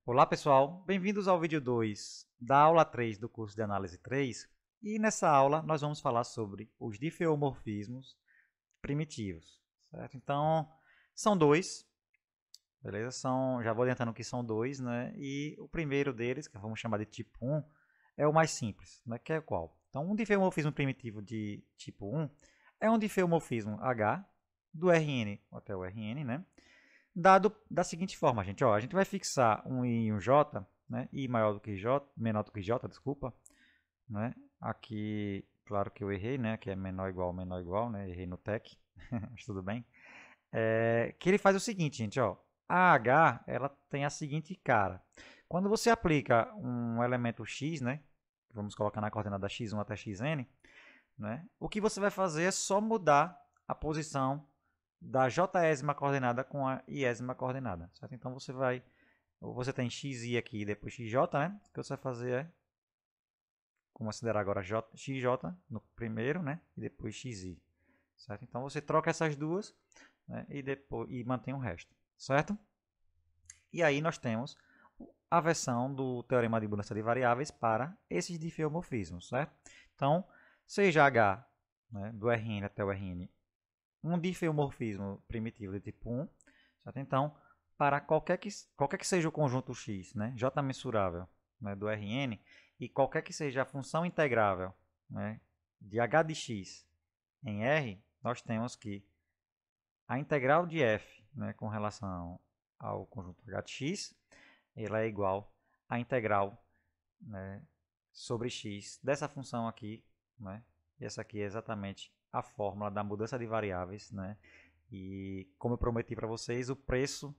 Olá pessoal, bem-vindos ao vídeo 2 da aula 3 do curso de Análise 3 e nessa aula nós vamos falar sobre os diffeomorfismos primitivos, certo? Então, são dois, beleza? Já vou adiantando que são dois, né? E o primeiro deles, que vamos chamar de tipo 1, é o mais simples, né? Que é qual? Então, um diffeomorfismo primitivo de tipo 1 é um diffeomorfismo H do Rn até o Rn, né? Dado da seguinte forma, gente, ó, a gente vai fixar um I e um J, né, I maior do que J, menor do que J, desculpa, né, aqui, claro que eu errei, né, que é menor igual, né, errei no TEC, mas tudo bem, que ele faz o seguinte, gente, ó, a H, ela tem a seguinte cara, quando você aplica um elemento X, né, vamos colocar na coordenada x1 até xn, né, o que você vai fazer é só mudar a posição da jésima coordenada com a iésima coordenada, certo? Então você tem xi aqui e depois xj, né? O que você vai fazer é considerar agora xj no primeiro, né? E depois xi, certo? Então você troca essas duas, né? E mantém o resto, certo? E aí nós temos a versão do teorema de abundância de variáveis para esses diffeomorfismos, certo? Então, seja H, né, do Rn até o Rn, um diffeomorfismo primitivo de tipo 1, certo? Então, para qualquer que seja o conjunto x, né, J mensurável, né, do Rn, e qualquer que seja a função integrável, né, de h de x em R, nós temos que a integral de f, né, com relação ao conjunto h de x, ela é igual à integral, né, sobre x dessa função aqui, né, e essa aqui é exatamente a fórmula da mudança de variáveis, né, e como eu prometi para vocês, o preço,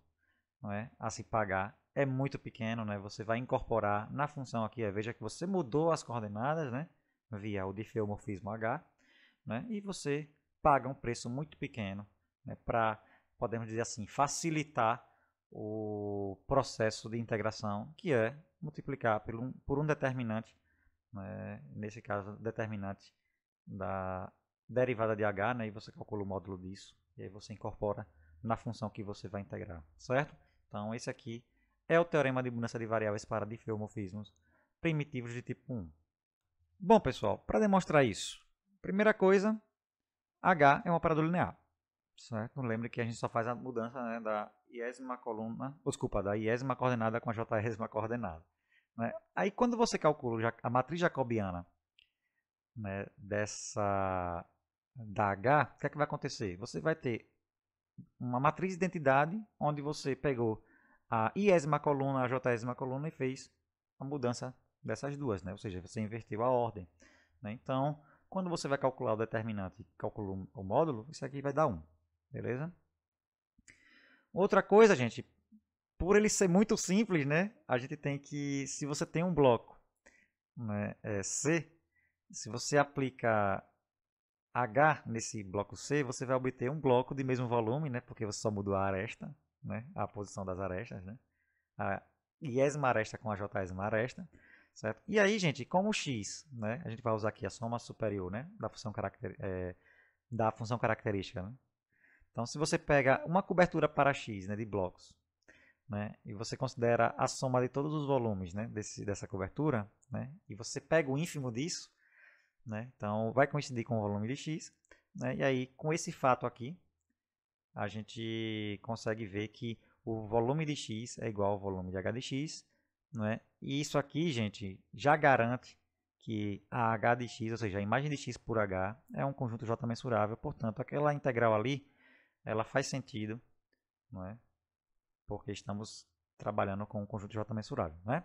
não é, a se pagar é muito pequeno, né? Você vai incorporar na função aqui, veja que você mudou as coordenadas, né? Via o diffeomorfismo H, né? E você paga um preço muito pequeno, né? Para, podemos dizer assim, facilitar o processo de integração, que é multiplicar por um determinante, né? Nesse caso, determinante da derivada de h, né? E você calcula o módulo disso, e aí você incorpora na função que você vai integrar, certo? Então, esse aqui é o teorema de abundância de variáveis para diffeomorfismos primitivos de tipo 1. Bom, pessoal, para demonstrar isso, primeira coisa, h é um operador linear, certo? Lembre que a gente só faz a mudança, né, da iésima coluna, desculpa, da iésima coordenada com a jésima coordenada, né? Aí, quando você calcula a matriz jacobiana, né, da H, o que é que vai acontecer? Você vai ter uma matriz de identidade onde você pegou a iésima coluna, a jésima coluna e fez a mudança dessas duas, né? Ou seja, você inverteu a ordem, né? Então, quando você vai calcular o determinante e calcula o módulo, isso aqui vai dar 1, beleza? Outra coisa, gente, por ele ser muito simples, né? A gente tem que, se você tem um bloco, né, C, se você aplica H nesse bloco C, você vai obter um bloco de mesmo volume, né? Porque você só mudou a aresta, né? A posição das arestas, né? A iésima aresta com a jésima aresta, certo? E aí, gente, como x, né? A gente vai usar aqui a soma superior, né? Da função característica, né? Então, se você pega uma cobertura para x, né? De blocos, né? E você considera a soma de todos os volumes, né? Dessa cobertura, né? E você pega o ínfimo disso, né? Então, vai coincidir com o volume de x, né? E aí, com esse fato aqui, a gente consegue ver que o volume de x é igual ao volume de h de x, né? E isso aqui, gente, já garante que a h de x, ou seja, a imagem de x por h, é um conjunto J mensurável, portanto, aquela integral ali, ela faz sentido, não é? Porque estamos trabalhando com um conjunto J mensurável, né?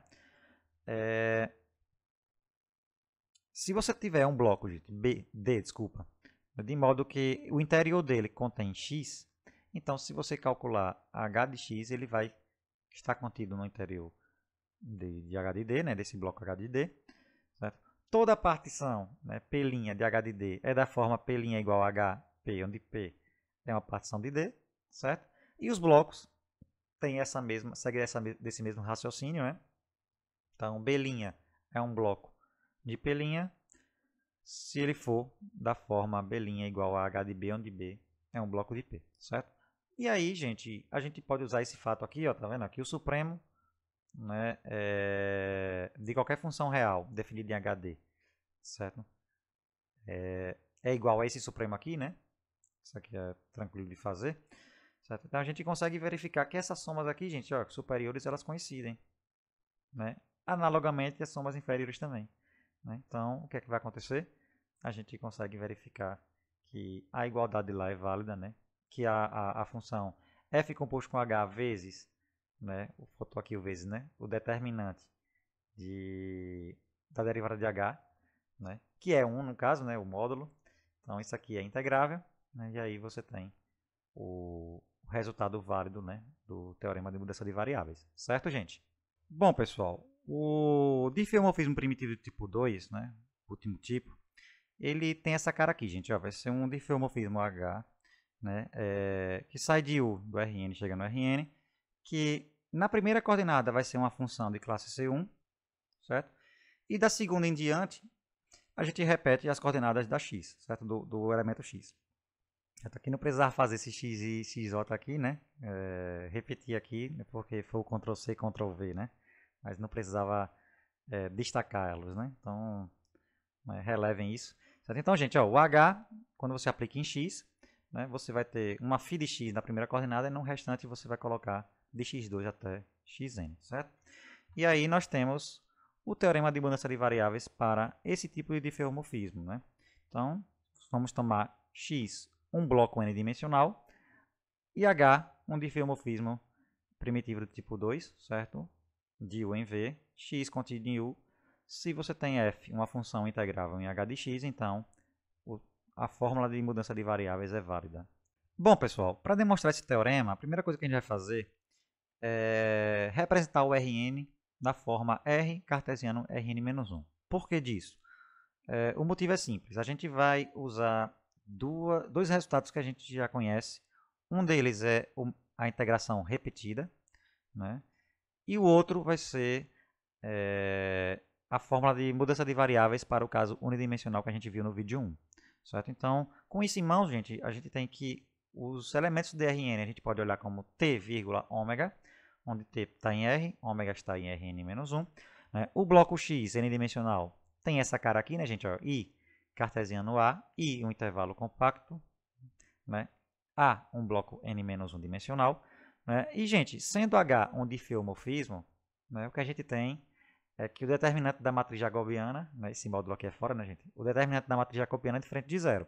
Se você tiver um bloco, gente, D, desculpa, de modo que o interior dele contém x, então se você calcular h de x, ele vai estar contido no interior de h de d, né, desse bloco h de d. Certo? Toda a partição, né, P' de h de d é da forma P' igual a h, P, onde P é uma partição de d, certo? E os blocos têm seguem desse mesmo raciocínio, né? Então, B' é um bloco de P', se ele for da forma B' igual a H de B, onde B é um bloco de P, certo? E aí, gente, a gente pode usar esse fato aqui, ó, tá vendo? Aqui o supremo né, de qualquer função real definida em HD, certo? É igual a esse supremo aqui, né? Isso aqui é tranquilo de fazer, certo? Então a gente consegue verificar que essas somas aqui, gente, ó, superiores, elas coincidem, né? Analogamente as somas inferiores também, né? Então, o que é que vai acontecer? A gente consegue verificar que a igualdade lá é válida, né? Que a função f composto com h vezes, né? Botou aqui o vezes, né? O determinante da derivada de h, né? Que é 1 no caso, né? O módulo. Então isso aqui é integrável, né? E aí você tem o resultado válido, né? Do teorema de mudança de variáveis. Certo, gente? Bom, pessoal, o diffeomorfismo primitivo do tipo 2, né? Último tipo, ele tem essa cara aqui, gente. Ó, vai ser um diffeomorfismo H, né? Que sai de U do Rn, chega no Rn, que na primeira coordenada vai ser uma função de classe C1, certo? E da segunda em diante, a gente repete as coordenadas da x, certo? Do elemento x. Aqui não precisava fazer esse x e xj aqui, né? Repetir aqui, porque foi o Ctrl+C, Ctrl+V, né? Mas não precisava destacar elas, né? Então, relevem isso. Certo? Então, gente, ó, o h, quando você aplica em x, né, você vai ter uma φ de x na primeira coordenada e no restante você vai colocar de x2 até xn, certo? E aí nós temos o teorema de mudança de variáveis para esse tipo de diffeomorfismo, né? Então, vamos tomar x um bloco n-dimensional e h um diffeomorfismo primitivo do tipo 2, certo? De u em v, x contido em u. Se você tem f, uma função integrável em h de x, então a fórmula de mudança de variáveis é válida. Bom, pessoal, para demonstrar esse teorema, a primeira coisa que a gente vai fazer é representar o Rn da forma R cartesiano Rn-1. Por que disso? O motivo é simples. A gente vai usar dois resultados que a gente já conhece. Um deles é a integração repetida, né? E o outro vai ser a fórmula de mudança de variáveis para o caso unidimensional que a gente viu no vídeo 1. Certo? Então, com isso em mãos, gente, a gente tem que os elementos de Rn a gente pode olhar como t, ômega, onde t está em R, ômega está em Rn-1. Né? O bloco x, n-dimensional, tem essa cara aqui, né, gente? Ó, I, cartesiano A, I, um intervalo compacto, né? A, um bloco n-1 dimensional. Né? E, gente, sendo H um diffeomorfismo, né, o que a gente tem é que o determinante da matriz jacobiana, né, esse módulo aqui é fora, né, gente? O determinante da matriz jacobiana é diferente de zero.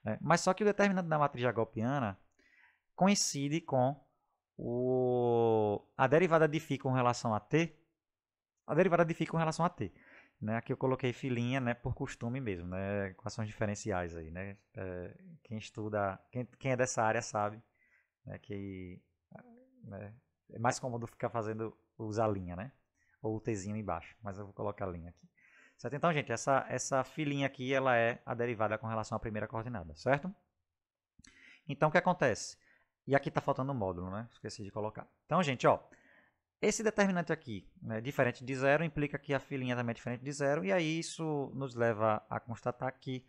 Né? Mas só que o determinante da matriz jacobiana coincide com a derivada de φ com relação a t. A derivada de φ com relação a t. Né? Aqui eu coloquei filinha, né, por costume mesmo, né? Equações diferenciais aí, né? Quem estuda, quem é dessa área sabe, né, que né, é mais cômodo ficar fazendo usar linha, né? Ou o tzinho embaixo, mas eu vou colocar a linha aqui. Certo? Então, gente, essa filinha aqui, ela é a derivada com relação à primeira coordenada, certo? Então, o que acontece? E aqui está faltando um módulo, né? Esqueci de colocar. Então, gente, ó, esse determinante aqui, né, diferente de zero, implica que a filinha também é diferente de zero, e aí isso nos leva a constatar que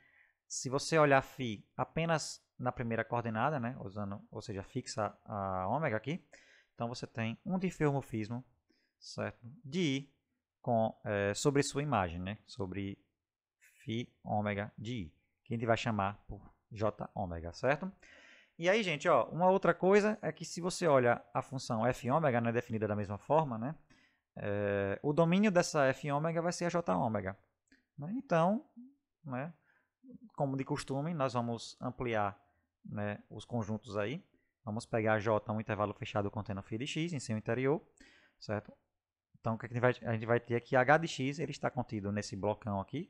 se você olhar φ apenas na primeira coordenada, né, usando, ou seja, fixa a ômega aqui, então você tem um diffeomorfismo, certo, de I sobre sua imagem, né, sobre φ ômega de I, que a gente vai chamar por J ômega, certo? E aí, gente, ó, uma outra coisa é que se você olha a função f ômega, né, definida da mesma forma, né, o domínio dessa f ômega vai ser a j ômega. Né? Então, né, como de costume, nós vamos ampliar, né, os conjuntos aí. Vamos pegar j, um intervalo fechado contendo φ de x em seu interior, certo? Então, o que a gente vai ter aqui, h de x, ele está contido nesse blocão aqui,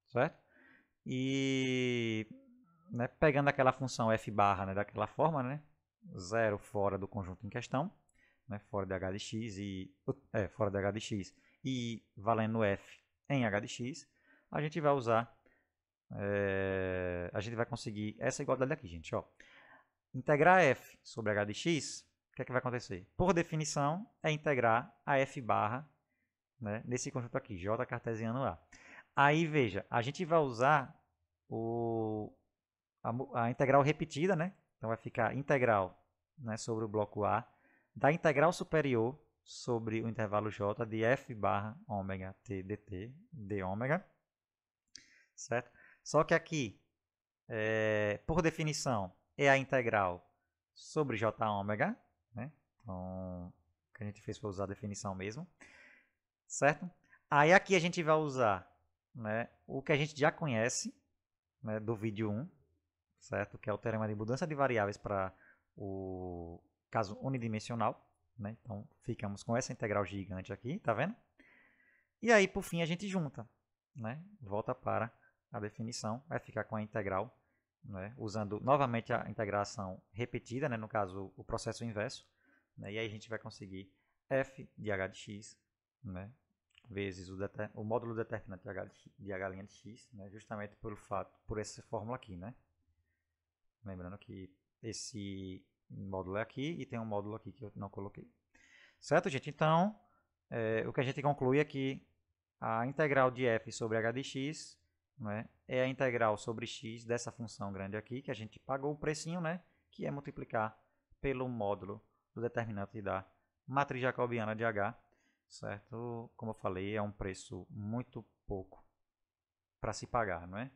certo? E né, pegando aquela função f barra, né, daquela forma, né, 0 fora do conjunto em questão, né, fora de h de x fora de h de x e valendo f em h de x, a gente vai usar, a gente vai conseguir essa igualdade aqui, gente, ó. Integrar f sobre h de x, o que é que vai acontecer? Por definição, é integrar a f barra, né, nesse conjunto aqui, j cartesiano A. Aí, veja, a gente vai usar a integral repetida, né? Então vai ficar integral, né, sobre o bloco A da integral superior sobre o intervalo j de f barra ômega t dt de ômega, certo? Só que aqui, por definição, é a integral sobre j ômega, né? Então, o que a gente fez foi usar a definição mesmo, certo? Aí aqui a gente vai usar, né, o que a gente já conhece, né, do vídeo 1, certo? Que é o teorema de mudança de variáveis para o caso unidimensional, né? Então, ficamos com essa integral gigante aqui, tá vendo? E aí, por fim, a gente junta, né? Volta para a definição, vai ficar com a integral, né? Usando novamente a integração repetida, né? No caso, o processo inverso, né? E aí a gente vai conseguir f de h de x, né? Vezes o módulo determinante de h' de x, né? Justamente por essa fórmula aqui, né? Lembrando que esse módulo é aqui e tem um módulo aqui que eu não coloquei. Certo, gente? Então, o que a gente conclui é que a integral de f sobre h de x, né, é a integral sobre x dessa função grande aqui, que a gente pagou o precinho, né, que é multiplicar pelo módulo do determinante da matriz jacobiana de h, certo? Como eu falei, é um preço muito pouco para se pagar, não é?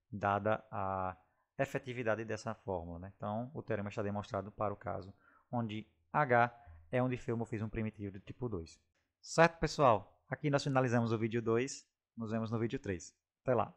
Dada a efetividade dessa fórmula, né? Então, o teorema está demonstrado para o caso onde h é um diffeomorfismo primitivo do tipo 2. Certo, pessoal? Aqui nós finalizamos o vídeo 2. Nos vemos no vídeo 3. Até lá!